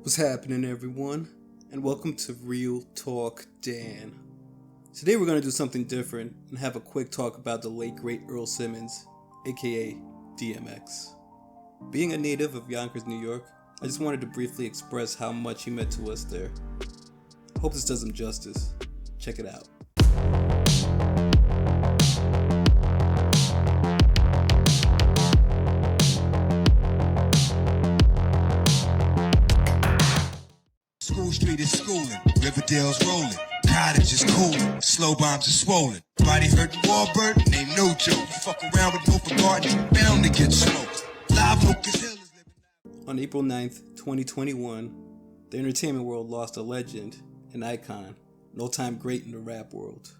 What's happening, everyone? And welcome to Real Talk Dan. Today we're going to do something different and have a quick talk about the late great Earl Simmons, aka DMX. Being a native of Yonkers, New York, I just wanted to briefly express how much he meant to us there. Hope this does him justice. Check it out. School Street is schooling, Riverdale's rolling, cottages cooling, slow bombs are swollen. Body hurt Warbird, ain't no joke. Fuck around with Open Gardens, bound to get smoked. Live Yonkers Hill is living. On April 9th, 2021, the entertainment world lost a legend, an icon, an all-time great in the rap world.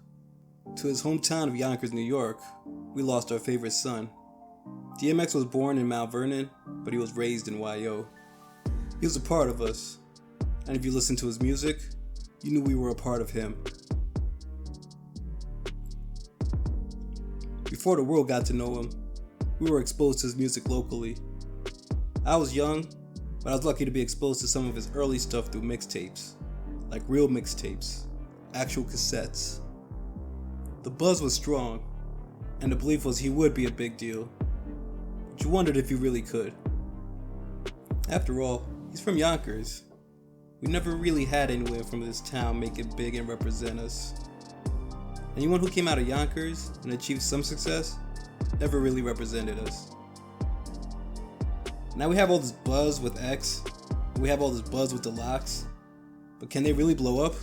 To his hometown of Yonkers, New York, we lost our favorite son. DMX was born in Mount Vernon, but he was raised in YO. He was a part of us. And if you listened to his music, you knew we were a part of him. Before the world got to know him, we were exposed to his music locally. I was young, but I was lucky to be exposed to some of his early stuff through mixtapes, like real mixtapes, actual cassettes. The buzz was strong, and the belief was he would be a big deal, but you wondered if he really could. After all, he's from Yonkers. We never really had anyone from this town make it big and represent us. Anyone who came out of Yonkers and achieved some success never really represented us. Now we have all this buzz with X, we have all this buzz with the Locks, but can they really blow up?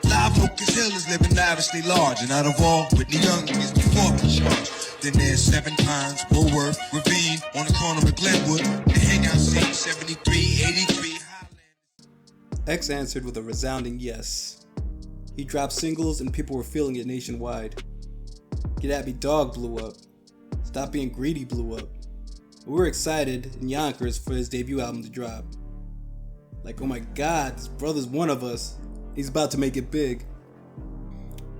Live Yonkers Hill is living lavishly large, and out of all, Whitney Young is before the charge. Then there's Seven Pines, Woolworth, Ravine, on the corner of Glenwood, the hangout scene, 73, 83. X answered with a resounding yes. He dropped singles and people were feeling it nationwide. Get At Me Dog blew up. Stop Being Greedy blew up. We were excited in Yonkers for his debut album to drop. Like, oh my god, this brother's one of us. He's about to make it big.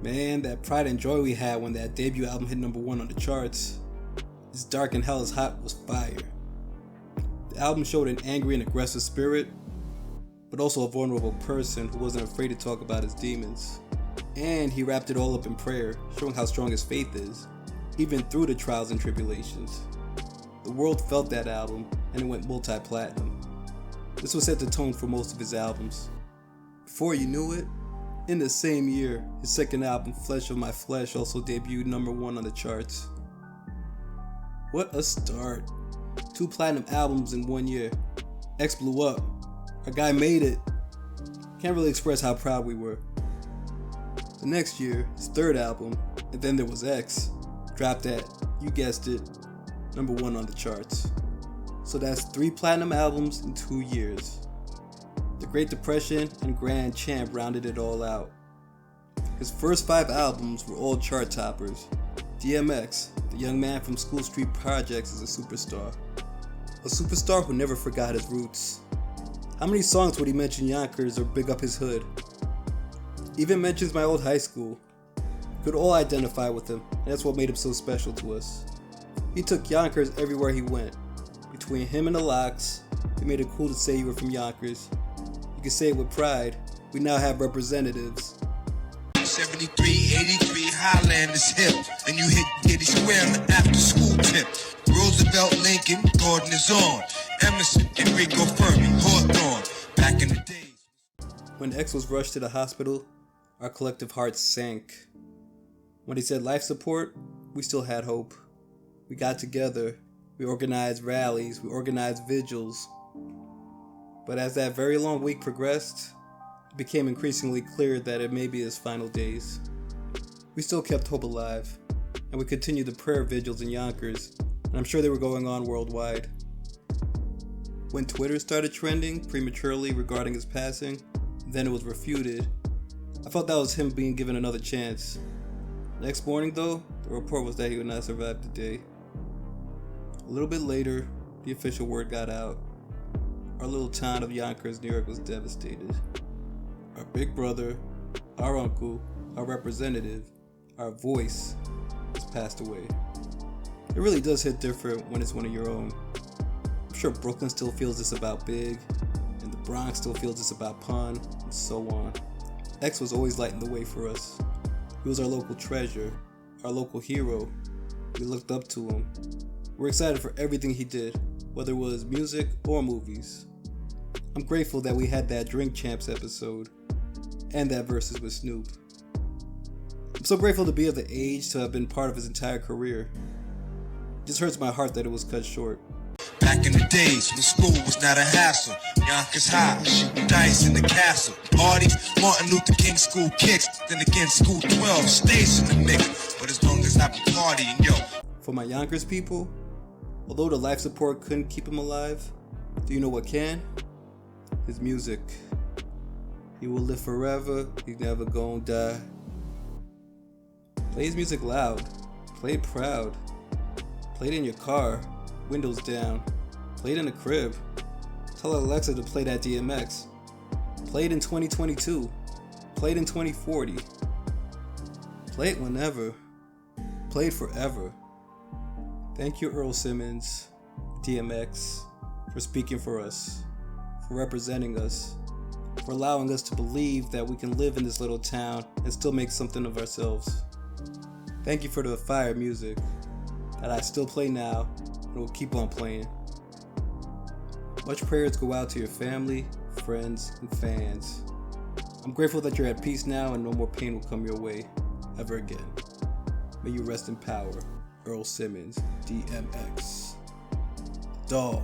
Man, that pride and joy we had when that debut album hit number 1 on the charts. This Dark and Hell is Hot was fire. The album showed an angry and aggressive spirit, but also a vulnerable person who wasn't afraid to talk about his demons. And he wrapped it all up in prayer, showing how strong his faith is, even through the trials and tribulations. The world felt that album, and it went multi-platinum. This would set the tone for most of his albums. Before you knew it, in the same year, his second album, Flesh of My Flesh, also debuted number 1 on the charts. What a start. 2 platinum albums in 1 year. X blew up. Our guy made it. Can't really express how proud we were. The next year, his third album, And Then There Was X, dropped at, you guessed it, number 1 on the charts. So that's 3 platinum albums in 2 years. The Great Depression and Grand Champ rounded it all out. His first 5 albums were all chart toppers. DMX, the young man from School Street Projects, is a superstar. A superstar who never forgot his roots. How many songs would he mention Yonkers or big up his hood? Even mentions my old high school. We could all identify with him, and that's what made him so special to us. He took Yonkers everywhere he went. Between him and the Locks, he made it cool to say you were from Yonkers. You can say it with pride. We now have representatives. 73, 83, Highland is hip, and you hit Diddy Square on the after school tip. Roosevelt, Lincoln, Gordon is on. Emerson, Enrico Fermi, Hawthorne, back in the days. When X was rushed to the hospital, our collective hearts sank. When he said life support, we still had hope. We got together, we organized rallies, we organized vigils. But as that very long week progressed, it became increasingly clear that it may be his final days. We still kept hope alive, and we continued the prayer vigils in Yonkers, and I'm sure they were going on worldwide. When Twitter started trending prematurely regarding his passing, then it was refuted, I felt that was him being given another chance. Next morning though, the report was that he would not survive the day. A little bit later, the official word got out. Our little town of Yonkers, New York was devastated. Our big brother, our uncle, our representative, our voice has passed away. It really does hit different when it's one of your own. I'm sure Brooklyn still feels this about Big, and the Bronx still feels it's about pun, and so on. X was always lighting the way for us. He was our local treasure, our local hero. We looked up to him. We're excited for everything he did, whether it was music or movies. I'm grateful that we had that Drink Champs episode and that Versus with Snoop. I'm so grateful to be of the age to have been part of his entire career. It just hurts my heart that it was cut short. Back in the days when school was not a hassle, Yonkers High, shooting dice in the castle. Parties, Martin Luther King school kicks, then again school 12 stays in the mix. But as long as I've been partying, yo. For my Yonkers people, although the life support couldn't keep him alive, do you know what can? His music. He will live forever, he's never gonna die. Play his music loud, play it proud. Play it in your car, windows down. Play it in the crib. Tell Alexa to play that DMX. Play it in 2022. Play it in 2040. Play it whenever. Play it forever. Thank you, Earl Simmons, DMX, for speaking for us, for representing us, for allowing us to believe that we can live in this little town and still make something of ourselves. Thank you for the fire music that I still play now and will keep on playing. Much prayers go out to your family, friends, and fans. I'm grateful that you're at peace now and no more pain will come your way ever again. May you rest in power. Earl Simmons, DMX. Dog.